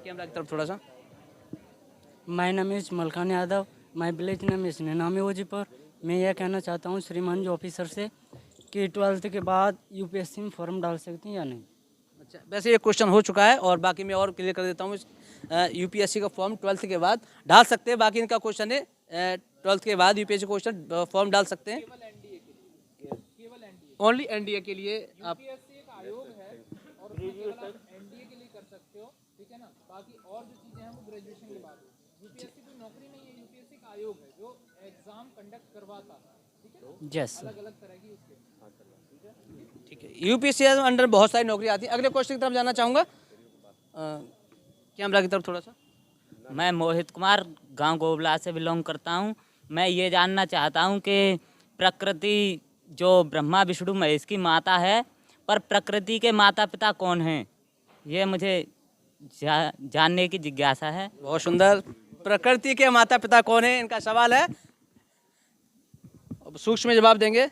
Camera की तरफ थोड़ा सा। My name is Malkhan Yadav, my village name is Nainami Wajipur. मैं यह कहना चाहता हूँ श्रीमान जो ऑफिसर से कि 12th के बाद यूपीएससी में फॉर्म डाल सकते हैं या नहीं। अच्छा, वैसे ये क्वेश्चन हो चुका है और बाकी मैं और क्लियर कर देता हूँ। यूपीएससी का फॉर्म 12th के बाद डाल सकते हैं। बाकी इनका क्वेश्चन है 12th के बाद यूपीएससी क्वेश्चन फॉर्म डाल सकते हैं। ओनली एनडीए के लिए आप यूपीएससी एक आयोग है और उसमें केवल आप एनडीए के लिए कर सकते हो, ठीक है ना। बाकी और जो चीजें हैं वो ग्रेजुएशन के बाद होगी। यूपीएससी कोई नौकरी नहीं है, यूपीएससी का आयोग है जो एग्जाम कंडक्ट करवाता है, ठीक है ना। यस अलग अलग तरह की उसके, ठीक है। यूपीएससी अंडर बहुत सारी नौकरी आती है। अगले क्वेश्चन की तरफ जाना चाहूँगा। कैमरा की तरफ थोड़ा सा। मैं मोहित कुमार गांव गोबला से बिलोंग करता हूं। मैं ये जानना चाहता हूं कि प्रकृति जो ब्रह्मा विष्णु महेश की माता है, पर प्रकृति के माता पिता कौन हैं, ये मुझे जानने की जिज्ञासा है। बहुत सुंदर। प्रकृति के माता पिता कौन है, इनका सवाल है। अब सूक्ष्म में जवाब देंगे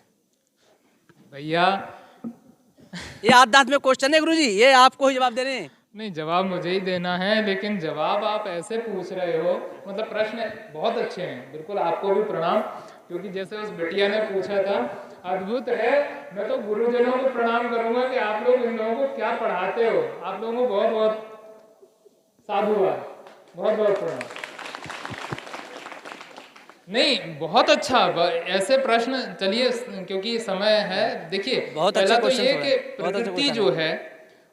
भैया। ये आध्यात्मिक क्वेश्चन है गुरुजी, ये आपको ही जवाब देने हैं। नहीं, जवाब मुझे ही देना है, लेकिन जवाब आप ऐसे पूछ रहे हो, मतलब प्रश्न बहुत अच्छे हैं, बिल्कुल आपको भी प्रणाम। क्योंकि जैसे उस बिटिया ने पूछा था, अद्भुत है। मैं तो गुरुजनों को प्रणाम करूंगा कि आप लोग इन लोगों को क्या पढ़ाते हो। आप लोगों को बहुत बहुत साधुवाद, बहुत बहुत प्रणाम। नहीं, बहुत अच्छा। ऐसे प्रश्न, चलिए क्योंकि समय है, देखिए बहुत पहला अच्छा तो ये क्वेश्चन कि थोड़ा, बहुत अच्छा प्रकृति क्वेश्चन जो है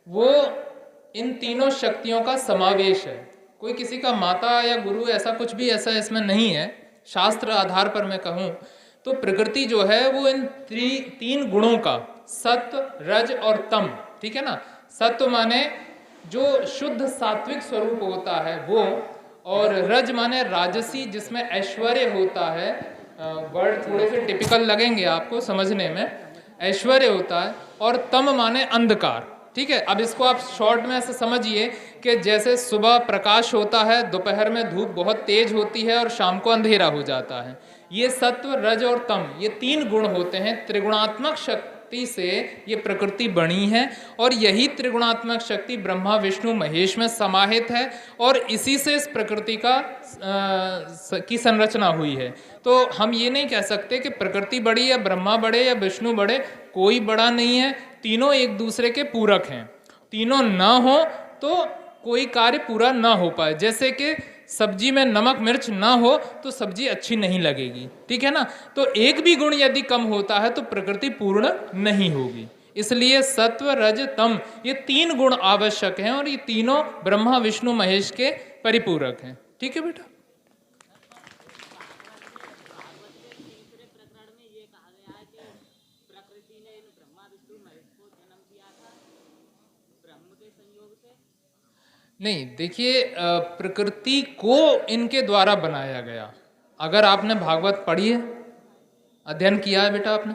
वो इन तीनों शक्तियों का समावेश है। कोई किसी का माता या गुरु ऐसा कुछ भी ऐसा इसमें नहीं है। शास्त्र आधार पर मैं कहूँ तो प्रकृति जो है वो इन तीन गुणों का, सत्व, रज और तम, ठीक है ना। सत्व माने जो शुद्ध सात्विक स्वरूप होता है वो, और रज माने राजसी जिसमें ऐश्वर्य होता है। वर्ड थोड़े से टिपिकल लगेंगे आपको समझने में, ऐश्वर्य होता है। और तम माने अंधकार, ठीक है। अब इसको आप शॉर्ट में ऐसे समझिए कि जैसे सुबह प्रकाश होता है, दोपहर में धूप बहुत तेज होती है और शाम को अंधेरा हो जाता है। ये सत्व, रज और तम, ये तीन गुण होते हैं। त्रिगुणात्मक शक्ति से ये प्रकृति बनी है और यही त्रिगुणात्मक शक्ति ब्रह्मा विष्णु महेश में समाहित है और इसी से इस प्रकृति की संरचना हुई है। तो हम ये नहीं कह सकते कि प्रकृति बड़ी या ब्रह्मा बड़े या विष्णु बड़े, कोई बड़ा नहीं है। तीनों एक दूसरे के पूरक हैं। तीनों ना हो तो कोई कार्य पूरा ना हो पाए। जैसे कि सब्जी में नमक मिर्च ना हो तो सब्जी अच्छी नहीं लगेगी, ठीक है ना। तो एक भी गुण यदि कम होता है तो प्रकृति पूर्ण नहीं होगी। इसलिए सत्व, रज, तम, ये तीन गुण आवश्यक हैं और ये तीनों ब्रह्मा विष्णु महेश के परिपूरक हैं, ठीक है बेटा। नहीं, देखिए प्रकृति को इनके द्वारा बनाया गया। अगर आपने भागवत पढ़ी है, अध्ययन किया है बेटा आपने?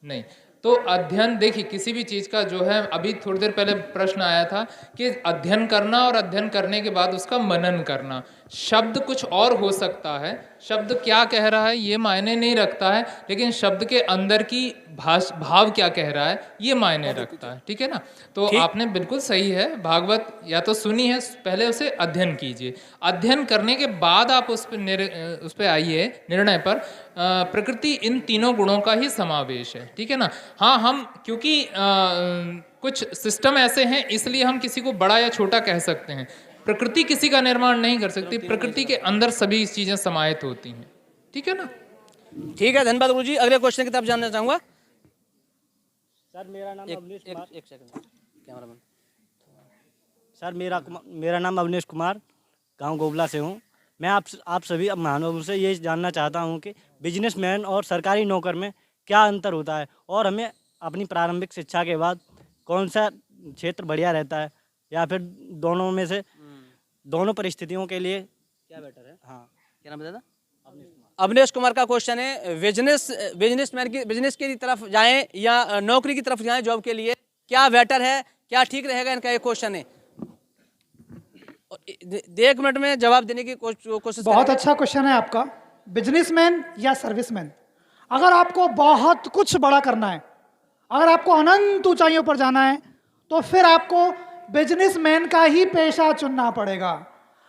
नहीं, तो अध्ययन, देखिए किसी भी चीज का जो है, अभी थोड़ी देर पहले प्रश्न आया था कि अध्ययन करना और अध्ययन करने के बाद उसका मनन करना। शब्द कुछ और हो सकता है, शब्द क्या कह रहा है ये मायने नहीं रखता है, लेकिन शब्द के अंदर की भाव क्या कह रहा है ये मायने रखता है, ठीक है ना। तो आपने बिल्कुल सही है, भागवत या तो सुनी है, पहले उसे अध्ययन कीजिए। अध्ययन करने के बाद आप उस पर आइए निर्णय पर। प्रकृति इन तीनों गुणों का ही समावेश है, ठीक है ना। हाँ, हम क्योंकि कुछ सिस्टम ऐसे हैं इसलिए हम किसी को बड़ा या छोटा कह सकते हैं। प्रकृति किसी का निर्माण नहीं कर सकती, प्रकृति के अंदर सभी चीजें समाहित होती हैं, ठीक है ना। ठीक है, धन्यवाद गुरुजी। अगले क्वेश्चन की तरफ जानना चाहूंगा। सर मेरा नाम अवनीश कुमार। एक सेकंड कैमरामैन। सर मेरा नाम अवनीश कुमार, गांव गोबला से हूं। मैं आप सभी महानुभावों से ये जानना चाहता हूं कि बिजनेसमैन और सरकारी नौकर में क्या अंतर होता है और हमें अपनी प्रारंभिक शिक्षा के बाद कौन सा क्षेत्र बढ़िया रहता है, या फिर दोनों में से दोनों परिस्थितियों के लिए क्या बेटर है। हाँ, क्या नाम बताया? अवनीश कुमार का क्वेश्चन है, बिजनेस की तरफ जाएं या नौकरी की तरफ जाएं जॉब के लिए, क्या बेटर है, क्या ठीक रहेगा, इनका एक क्वेश्चन है। 1 मिनट में जवाब देने की कोशिश। बहुत अच्छा क्वेश्चन है आपका। बिजनेसमैन या सर्विसमैन, अगर आपको बहुत कुछ बड़ा करना है, अगर आपको अनंत ऊंचाइयों पर जाना है, तो फिर आपको बिजनेसमैन का ही पेशा चुनना पड़ेगा।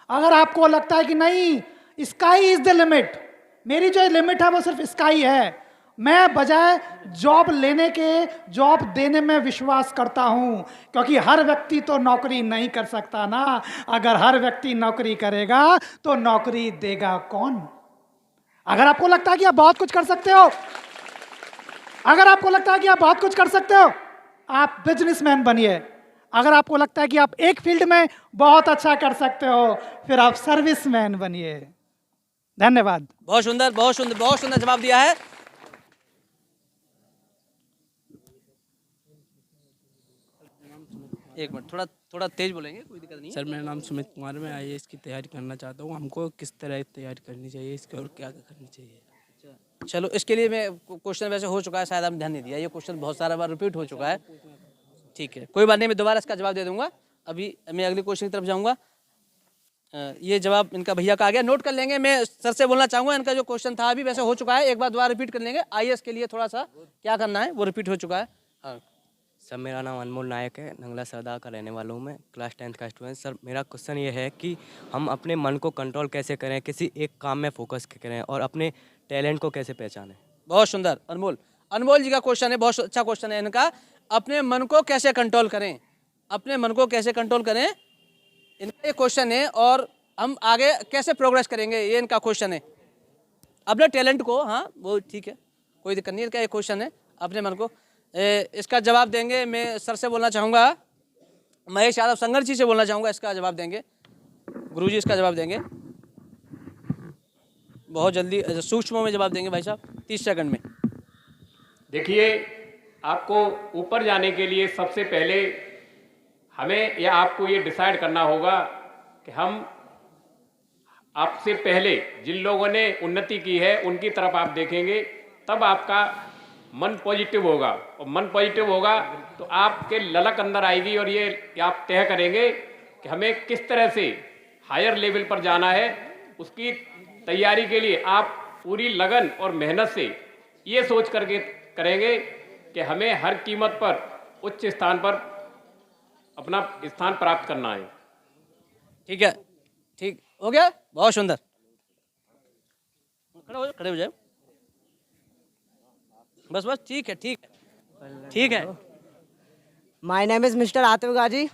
अगर आपको लगता है कि नहीं, स्काई इज द लिमिट, मेरी जो लिमिट है वो सिर्फ स्काई है, मैं बजाय जॉब लेने के जॉब देने में विश्वास करता हूं, क्योंकि हर व्यक्ति तो नौकरी नहीं कर सकता ना। अगर हर व्यक्ति नौकरी करेगा तो नौकरी देगा कौन? अगर आपको लगता है कि आप बहुत कुछ कर सकते हो, अगर आपको लगता है कि आप बहुत कुछ कर सकते हो, आप बिजनेसमैन बनिए। अगर आपको लगता है कि आप एक फील्ड में बहुत अच्छा कर सकते हो, फिर आप सर्विसमैन बनिए। धन्यवाद। बहुत सुंदर, बहुत सुंदर, बहुत सुंदर जवाब दिया है। एक मिनट, थोड़ा थोड़ा तेज बोलेंगे, कोई दिक्कत नहीं है। सर, मेरा नाम सुमित कुमार, मैं IAS की तैयारी करना चाहता हूँ। हमको किस तरह की तैयारी करनी चाहिए, इसके और क्या करनी चाहिए? चलो, इसके लिए मैं क्वेश्चन वैसे हो चुका है, शायद आपने ध्यान नहीं दिया, ये क्वेश्चन बहुत सारा बार रिपीट हो चुका है। ठीक है, कोई बात नहीं, मैं दोबारा इसका जवाब दे दूंगा। अभी मैं अगले क्वेश्चन की तरफ जाऊंगा। ये जवाब इनका भैया का आ गया, नोट कर लेंगे। मैं सर से बोलना चाहूंगा, इनका जो क्वेश्चन था अभी वैसे हो चुका है, एक बार दोबारा रिपीट कर लेंगे। IAS के लिए थोड़ा सा क्या करना है वो रिपीट हो चुका है। हाँ सर, मेरा नाम अनमोल नायक है, नंगला सरदार का रहने वाला हूँ मैं, क्लास 10th का स्टूडेंट। सर, मेरा क्वेश्चन ये है कि हम अपने मन को कंट्रोल कैसे करें, किसी एक काम में फोकस करें और अपने टैलेंट को कैसे पहचानें? बहुत सुंदर, अनमोल, अनमोल जी का क्वेश्चन है, बहुत अच्छा क्वेश्चन है इनका। अपने मन को कैसे कंट्रोल करें, अपने मन को कैसे कंट्रोल करें, इनका ये क्वेश्चन है। और हम आगे कैसे प्रोग्रेस करेंगे, ये इनका क्वेश्चन है। अपने टैलेंट को, हाँ वो ठीक है, कोई दिक्कत नहीं, इनका ये क्वेश्चन है, अपने मन को। इसका जवाब देंगे, मैं सर से बोलना चाहूँगा, महेश यादव संघर्ष जी से बोलना चाहूँगा, इसका जवाब देंगे। गुरुजी इसका जवाब देंगे, बहुत जल्दी सूक्ष्म में जवाब देंगे भाई साहब, 30 सेकंड में। देखिए, आपको ऊपर जाने के लिए सबसे पहले हमें या आपको ये डिसाइड करना होगा कि हम आपसे पहले जिन लोगों ने उन्नति की है उनकी तरफ आप देखेंगे, तब आपका मन पॉजिटिव होगा। और मन पॉजिटिव होगा तो आपके ललक अंदर आएगी और ये आप तय करेंगे कि हमें किस तरह से हायर लेवल पर जाना है। उसकी तैयारी के लिए आप पूरी लगन और मेहनत से ये सोच करके करेंगे कि हमें हर कीमत पर उच्च स्थान पर अपना स्थान प्राप्त करना है। ठीक है, ठीक हो गया, बहुत सुंदर। खड़े हो जाए, बस बस, ठीक है, ठीक है, ठीक है। My name is Mr. Atif Gaji.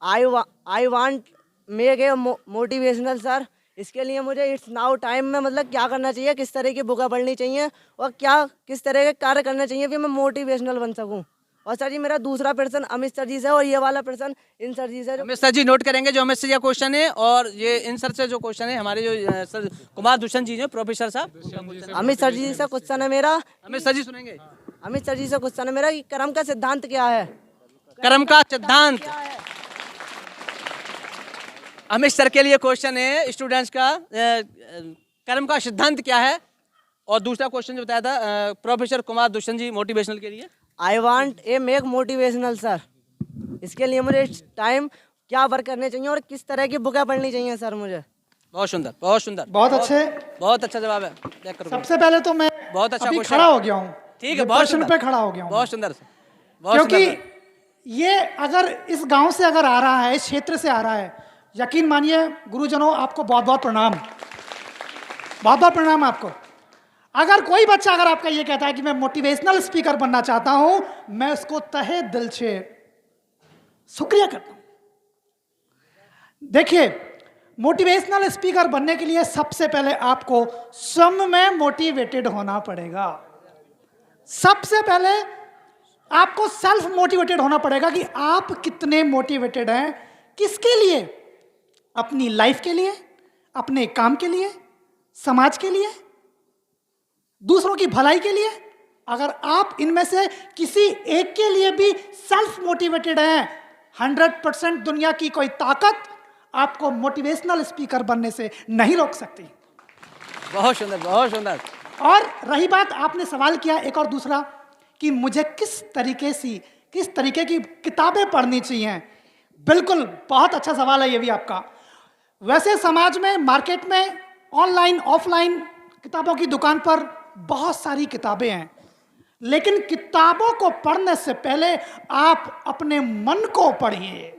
I want make a motivational sir. इसके लिए मुझे इट्स नाउ टाइम में मतलब क्या करना चाहिए, किस तरह की बुकें पढ़नी चाहिए और किस तरह के कार्य करने चाहिए कि मैं मोटिवेशनल बन सकूं। और सर जी, मेरा दूसरा प्रश्न अमित सर जी से और ये वाला प्रश्न इन सर जी से। अमित सर जी नोट करेंगे जो अमित सर जी क्वेश्चन है, और ये इन सर से जो क्वेश्चन है हमारे जो सर कुमार दुष्यंत जी हैं, प्रोफेसर साहब। अमित सर जी से क्वेश्चन है मेरा। अमित सर जी सुनेंगे। अमित सर जी से क्वेश्चन है मेरा कि कर्म का सिद्धांत क्या है? कर्म का सिद्धांत, अमित सर के लिए क्वेश्चन है स्टूडेंट्स का, कर्म का सिद्धांत क्या है। और दूसरा क्वेश्चन जो बताया था प्रोफेसर कुमार दुष्यंत जी मोटिवेशनल के लिए, I want A make motivational sir. इसके लिए मुझे टाइम क्या वर्क करने चाहिए और किस तरह की बुकें पढ़नी चाहिए सर मुझे? बहुत सुंदर, बहुत सुंदर, बहुत अच्छे, बहुत अच्छा जवाब है। चेक करो। सबसे पहले तो मैं बहुत अच्छा अभी क्वेश्चन, खड़ा हो गया हूँ। ठीक है, बहुत प्रश्न सुंदर पे खड़ा हो गया हूँ, बहुत सुंदर, बहुत सुंदर। क्योंकि ये अगर इस गांव से अगर आ रहा है, इस क्षेत्र से आ रहा है, यकीन मानिए गुरुजनों, आपको बहुत बहुत प्रणाम, बहुत बहुत प्रणाम आपको। अगर कोई बच्चा अगर आपका ये कहता है कि मैं मोटिवेशनल स्पीकर बनना चाहता हूं, मैं उसको तहे दिल से शुक्रिया करता हूं। देखिए, मोटिवेशनल स्पीकर बनने के लिए सबसे पहले आपको स्वयं में मोटिवेटेड होना पड़ेगा। सबसे पहले आपको सेल्फ मोटिवेटेड होना पड़ेगा कि आप कितने मोटिवेटेड हैं, किसके लिए? अपनी लाइफ के लिए, अपने काम के लिए, समाज के लिए, दूसरों की भलाई के लिए। अगर आप इनमें से किसी एक के लिए भी सेल्फ मोटिवेटेड हैं, 100% दुनिया की कोई ताकत आपको मोटिवेशनल स्पीकर बनने से नहीं रोक सकती। बहुत सुंदर, बहुत सुंदर। और रही बात, आपने सवाल किया एक और दूसरा कि मुझे किस तरीके की किताबें पढ़नी चाहिए। बिल्कुल, बहुत अच्छा सवाल है ये भी आपका। वैसे समाज में, मार्केट में, ऑनलाइन ऑफलाइन किताबों की दुकान पर बहुत सारी किताबें हैं, लेकिन किताबों को पढ़ने से पहले आप अपने मन को पढ़िए।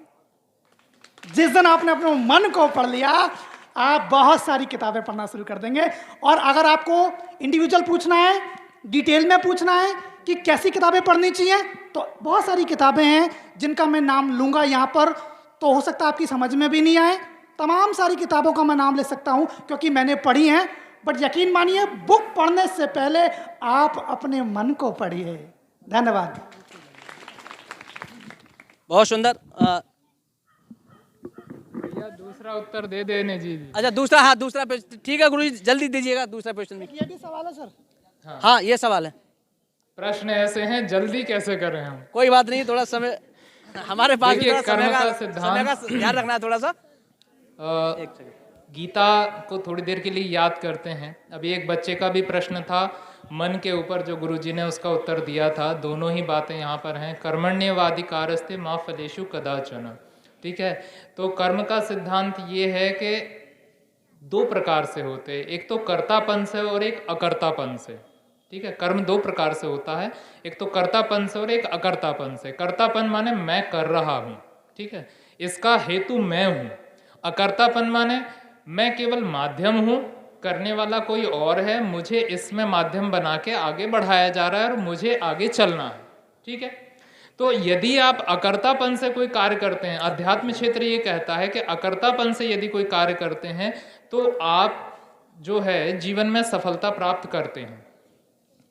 जिस दिन आपने अपने मन को पढ़ लिया, आप बहुत सारी किताबें पढ़ना शुरू कर देंगे। और अगर आपको इंडिविजुअल पूछना है, डिटेल में पूछना है कि कैसी किताबें पढ़नी चाहिए, तो बहुत सारी किताबें हैं जिनका मैं नाम लूँगा यहाँ पर, तो हो सकता है आपकी समझ में भी नहीं आए। तमाम सारी किताबों का मैं नाम ले सकता हूँ क्योंकि मैंने पढ़ी हैं, बट यकीन मानिए बुक पढ़ने से पहले आप अपने मन को पढ़िए। धन्यवाद। बहुत सुंदर। दूसरा उत्तर दे देने जी। अच्छा दूसरा, हाँ दूसरा प्रश्न, ठीक है गुरुजी जल्दी दीजिएगा दूसरा प्रश्न भी। ये भी सवाल है सर। हाँ ये सवाल है। प्रश्न ऐसे हैं, जल्दी कैसे करें हम? कोई बात नहीं, थोड़ा समय हमारे पास भी, देखिए, थोड़ा कर्म का समय का ध्यान रखना है थोड़ा सा। गीता को थोड़ी देर के लिए याद करते हैं। अभी एक बच्चे का भी प्रश्न था मन के ऊपर, जो गुरुजी ने उसका उत्तर दिया था। दोनों ही बातें यहाँ पर हैं। कर्मण्येवाधिकारस्ते मा फलेषु कदाचन। ठीक है, तो कर्म का सिद्धांत ये है कि दो प्रकार से होते हैं, एक तो कर्तापन से और एक अकर्तापन से। ठीक है, कर्म दो प्रकार से होता है, एक तो कर्तापन से और एक अकर्तापन से। कर्तापन माने मैं कर रहा हूँ, ठीक है, इसका हेतु मैं हूँ। अकर्तापन माने मैं केवल माध्यम हूँ, करने वाला कोई और है, मुझे इसमें माध्यम बना के आगे बढ़ाया जा रहा है और मुझे आगे चलना है। ठीक है, तो यदि आप अकर्तापन से कोई कार्य करते हैं, अध्यात्म क्षेत्र ये कहता है कि अकर्तापन से यदि कोई कार्य करते हैं तो आप जो है जीवन में सफलता प्राप्त करते हैं,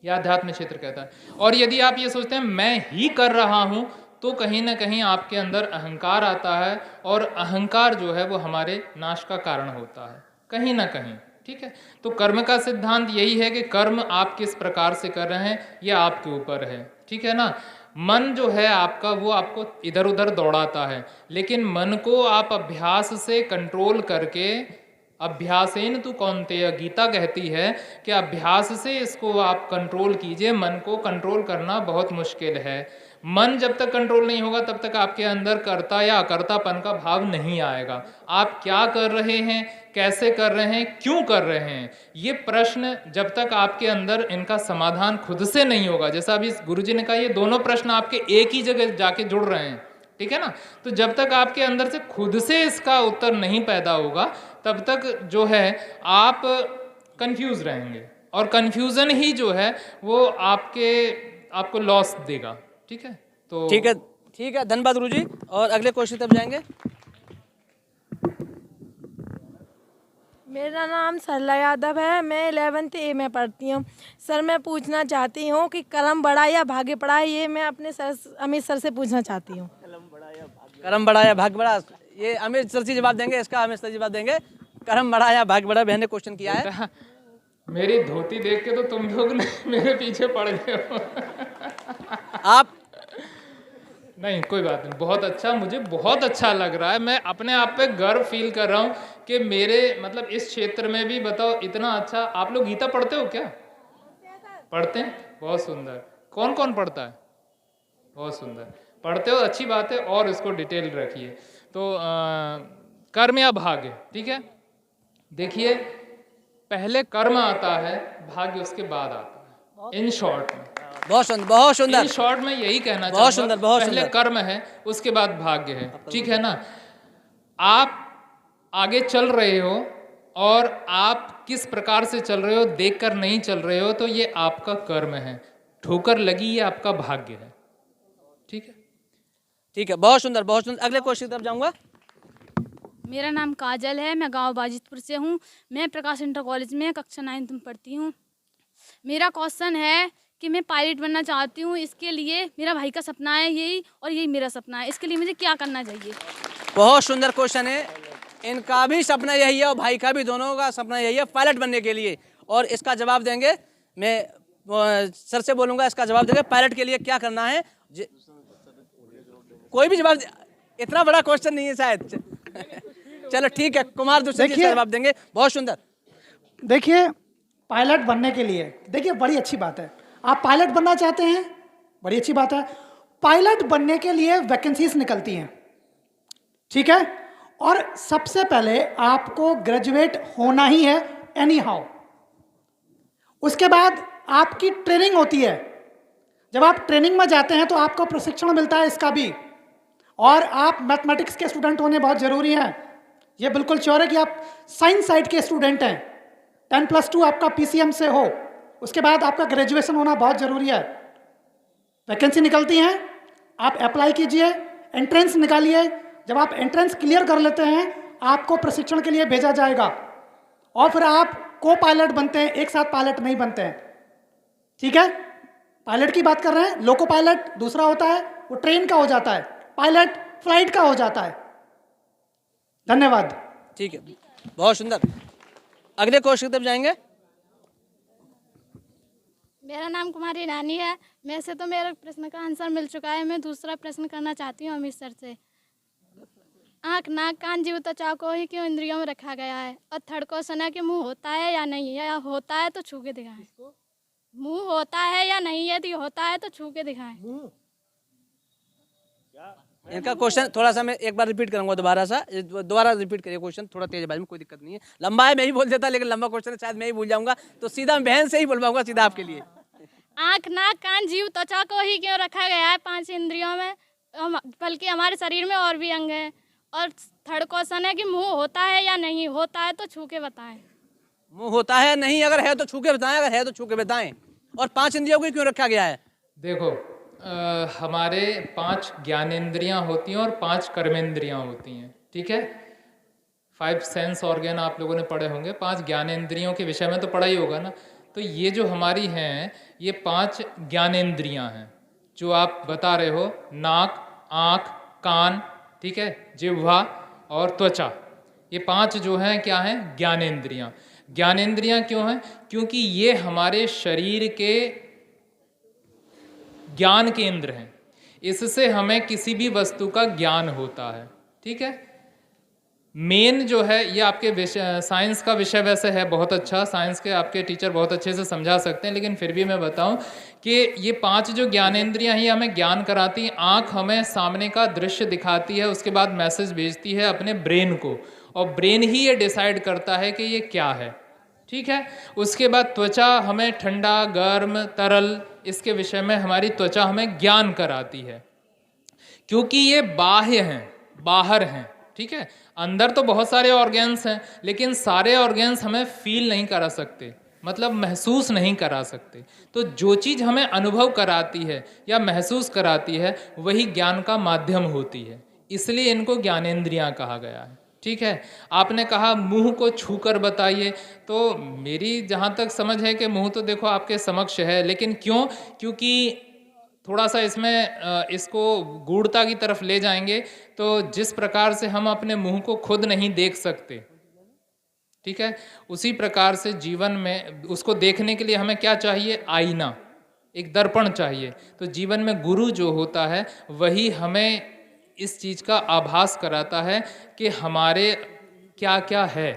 यह अध्यात्म क्षेत्र कहता है। और यदि आप ये सोचते हैं मैं ही कर रहा हूं, तो कहीं ना कहीं आपके अंदर अहंकार आता है, और अहंकार जो है वो हमारे नाश का कारण होता है कहीं ना कहीं। ठीक है, तो कर्म का सिद्धांत यही है कि कर्म आप किस प्रकार से कर रहे हैं ये आपके ऊपर है। ठीक है ना, मन जो है आपका वो आपको इधर उधर दौड़ाता है, लेकिन मन को आप अभ्यास से कंट्रोल करके, अभ्यासेन तु कौन्तेय, गीता कहती है कि अभ्यास से इसको आप कंट्रोल कीजिए। मन को कंट्रोल करना बहुत मुश्किल है। मन जब तक कंट्रोल नहीं होगा तब तक आपके अंदर कर्ता या अकर्तापन का भाव नहीं आएगा। आप क्या कर रहे हैं, कैसे कर रहे हैं, क्यों कर रहे हैं, ये प्रश्न जब तक आपके अंदर इनका समाधान खुद से नहीं होगा, जैसा अभी गुरुजी ने कहा, ये दोनों प्रश्न आपके एक ही जगह जाके जुड़ रहे हैं। ठीक है ना, तो जब तक आपके अंदर से खुद से इसका उत्तर नहीं पैदा होगा तब तक जो है आप कंफ्यूज रहेंगे, और कंफ्यूजन ही जो है वो आपको लॉस देगा। ठीक है, तो ठीक है, धन्यवाद गुरुजी। और अगले क्वेश्चन तब जाएंगे। मेरा नाम सरला यादव है, मैं 11th A में पढ़ती हूँ। सर मैं पूछना चाहती हूँ कि कर्म बड़ा या भाग्य बड़ा, ये मैं अपने सर अमित सर से पूछना चाहती हूँ। कर्म बड़ा या भाग्य बड़ा, ये अमित सर जी जवाब देंगे, इसका अमित सर जवाब देंगे। कर्म बड़ा या भाग्य बड़ा, बहन ने क्वेश्चन किया है। मेरी धोती देख के तो तुम लोग मेरे पीछे पड़ गए हो। आप नहीं, कोई बात नहीं, बहुत अच्छा, मुझे बहुत अच्छा लग रहा है। मैं अपने आप पे गर्व फील कर रहा हूँ कि मेरे मतलब इस क्षेत्र में भी बताओ इतना अच्छा। आप लोग गीता पढ़ते हो क्या? पढ़ते हैं, बहुत सुंदर। कौन कौन पढ़ता है? बहुत सुंदर, पढ़ते हो, अच्छी बात है, और इसको डिटेल रखिए। तो कर्म या भाग्य, ठीक है, देखिए पहले कर्म आता है, भाग्य उसके बाद आता है। इन शॉर्ट में बहुत सुंदर, बहुत सुंदर, इन शॉर्ट में यही कहना बहुत सुंदर, बहुत पहले सुंदर। कर्म है, उसके बाद भाग्य है। ठीक है ना, आप आगे चल रहे हो और आप किस प्रकार से चल रहे हो देखकर नहीं चल रहे हो, तो ये आपका कर्म है। ठोकर लगी, ये आपका भाग्य है। ठीक है, ठीक है, बहुत सुंदर, बहुत सुंदर। अगले क्वेश्चन तरफ जाऊंगा। मेरा नाम काजल है, मैं गांव बाजितपुर से हूँ। मैं प्रकाश इंटर कॉलेज में कक्षा 9th में पढ़ती हूँ। मेरा क्वेश्चन है कि मैं पायलट बनना चाहती हूँ। इसके लिए मेरा भाई का सपना है यही, और यही मेरा सपना है। इसके लिए मुझे क्या करना चाहिए? बहुत सुंदर क्वेश्चन है। इनका भी सपना यही है और भाई का भी, दोनों का सपना यही है पायलट बनने के लिए। और इसका जवाब देंगे, मैं सर से बोलूँगा, इसका जवाब देंगे पायलट के लिए क्या करना है। कोई भी जवाब, इतना बड़ा क्वेश्चन नहीं है शायद। चलो ठीक है, कुमार दूसरे जी जवाब देंगे। बहुत सुंदर। देखिए, पायलट बनने के लिए, देखिए बड़ी अच्छी बात है, आप पायलट बनना चाहते हैं, बड़ी अच्छी बात है। पायलट बनने के लिए वैकेंसीज निकलती हैं, ठीक है, और सबसे पहले आपको ग्रेजुएट होना ही है एनी हाउ। उसके बाद आपकी ट्रेनिंग होती है, जब आप ट्रेनिंग में जाते हैं तो आपको प्रशिक्षण मिलता है इसका भी। और आप मैथमेटिक्स के स्टूडेंट होने बहुत ज़रूरी हैं। ये बिल्कुल श्योर है कि आप साइंस साइड के स्टूडेंट हैं। 10+2 आपका PCM से हो, उसके बाद आपका ग्रेजुएशन होना बहुत ज़रूरी है। वैकेंसी निकलती हैं, आप अप्लाई कीजिए, एंट्रेंस निकालिए। जब आप एंट्रेंस क्लियर कर लेते हैं, आपको प्रशिक्षण के लिए भेजा जाएगा और फिर आप को पायलट बनते हैं, एक साथ पायलट नहीं बनते हैं। ठीक है, पायलट की बात कर रहे हैं। लोको पायलट दूसरा होता है, वो ट्रेन का हो जाता है, पायलट फ्लाइट का हो जाता है। धन्यवाद। ठीक है, बहुत सुंदर। अगले क्वेश्चन की तरफ जाएंगे। मेरा नाम कुमारी रानी है। मैं से तो मेरे प्रश्न का आंसर मिल चुका है। मैं दूसरा प्रश्न करना चाहती हूँ अमित सर से। आँख, नाक, कान, जीभ, त्वचा को ही क्यों इंद्रियों में रखा गया है? और थर्ड क्वेश्चन है कि मुंह होता है या नहीं है, या होता है तो छू के दिखाएं। मुंह होता है या नहीं है, यदि होता है तो छू के दिखाएं। इनका क्वेश्चन थोड़ा सा मैं एक बार रिपीट करूंगा, दोबारा रिपीट करिए क्वेश्चन, थोड़ा तेज आवाज में, कोई दिक्कत नहीं है। लंबा है मैं ही बोल देता, लेकिन लंबा क्वेश्चन है, शायद मैं ही भूल जाऊंगा, तो सीधा बहन से ही बोलवाऊंगा सीधा आपके लिए। आँख, नाक, कान, जीभ, त्वचा को ही क्यों रखा गया है 5 इंद्रियों में, बल्कि हमारे शरीर में और भी अंग हैं? और थर्ड क्वेश्चन है कि मुंह होता है या नहीं, होता है तो छू के बताएं। मुंह होता है नहीं, अगर है तो छू के बताएं, अगर है तो छू के बताएं। और 5 इंद्रियों को क्यों रखा गया है? देखो, हमारे 5 ज्ञानेंद्रियां होती हैं और 5 कर्मेंद्रियां होती हैं। ठीक है, 5 सेंस ऑर्गन आप लोगों ने पढ़े होंगे, 5 ज्ञानेंद्रियों के विषय में तो पढ़ा ही होगा ना। तो ये जो हमारी हैं, ये 5 ज्ञानेंद्रियां हैं जो आप बता रहे हो। नाक, आँख, कान, ठीक है, जिह्वा और त्वचा, ये 5 जो हैं क्या हैं? ज्ञानेंद्रियां। ज्ञानेंद्रियां क्यों हैं? क्योंकि ये हमारे शरीर के ज्ञान केंद्र हैं। इससे हमें किसी भी वस्तु का ज्ञान होता है। ठीक है, मेन जो है ये आपके साइंस का विषय वैसे है बहुत अच्छा, साइंस के आपके टीचर बहुत अच्छे से समझा सकते हैं, लेकिन फिर भी मैं बताऊं कि ये 5 जो ज्ञानेंद्रियां ही हमें ज्ञान कराती हैं। आँख हमें सामने का दृश्य दिखाती है, उसके बाद मैसेज भेजती है अपने ब्रेन को, और ब्रेन ही ये डिसाइड करता है कि ये क्या है। ठीक है, उसके बाद त्वचा हमें ठंडा, गर्म, तरल, इसके विषय में हमारी त्वचा हमें ज्ञान कराती है, क्योंकि ये बाह्य हैं, बाहर हैं। ठीक है, अंदर तो बहुत सारे ऑर्गेन्स हैं, लेकिन सारे ऑर्गेन्स हमें फील नहीं करा सकते, मतलब महसूस नहीं करा सकते। तो जो चीज़ हमें अनुभव कराती है या महसूस कराती है, वही ज्ञान का माध्यम होती है, इसलिए इनको ज्ञानेंद्रियां कहा गया है। ठीक है, आपने कहा मुंह को छूकर बताइए, तो मेरी जहाँ तक समझ है कि मुंह तो देखो आपके समक्ष है, लेकिन क्यों? क्योंकि थोड़ा सा इसमें इसको गूढ़ता की तरफ ले जाएंगे तो जिस प्रकार से हम अपने मुंह को खुद नहीं देख सकते, ठीक है, उसी प्रकार से जीवन में उसको देखने के लिए हमें क्या चाहिए? आईना, एक दर्पण चाहिए। तो जीवन में गुरु जो होता है वही हमें इस चीज़ का आभास कराता है कि हमारे क्या क्या है,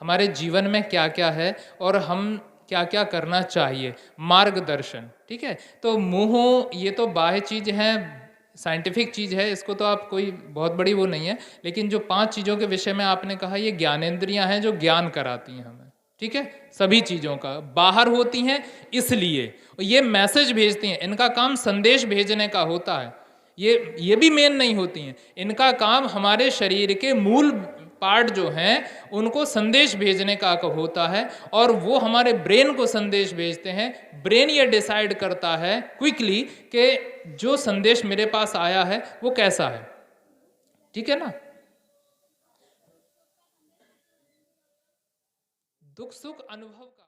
हमारे जीवन में क्या क्या है और हम क्या क्या करना चाहिए, मार्गदर्शन। ठीक है, तो मुंह ये तो बाह्य चीज़ है, साइंटिफिक चीज़ है, इसको तो आप कोई बहुत बड़ी वो नहीं है, लेकिन जो 5 चीज़ों के विषय में आपने कहा, ये ज्ञानेंद्रियां हैं जो ज्ञान कराती हैं हमें। ठीक है, सभी चीज़ों का बाहर होती हैं, इसलिए ये मैसेज भेजती हैं। इनका काम संदेश भेजने का होता है, ये भी मेन नहीं होती हैं। इनका काम हमारे शरीर के मूल पार्ट जो हैं उनको संदेश भेजने का होता है, और वो हमारे ब्रेन को संदेश भेजते हैं। ब्रेन ये डिसाइड करता है क्विकली कि जो संदेश मेरे पास आया है वो कैसा है। ठीक है ना, दुख सुख अनुभव का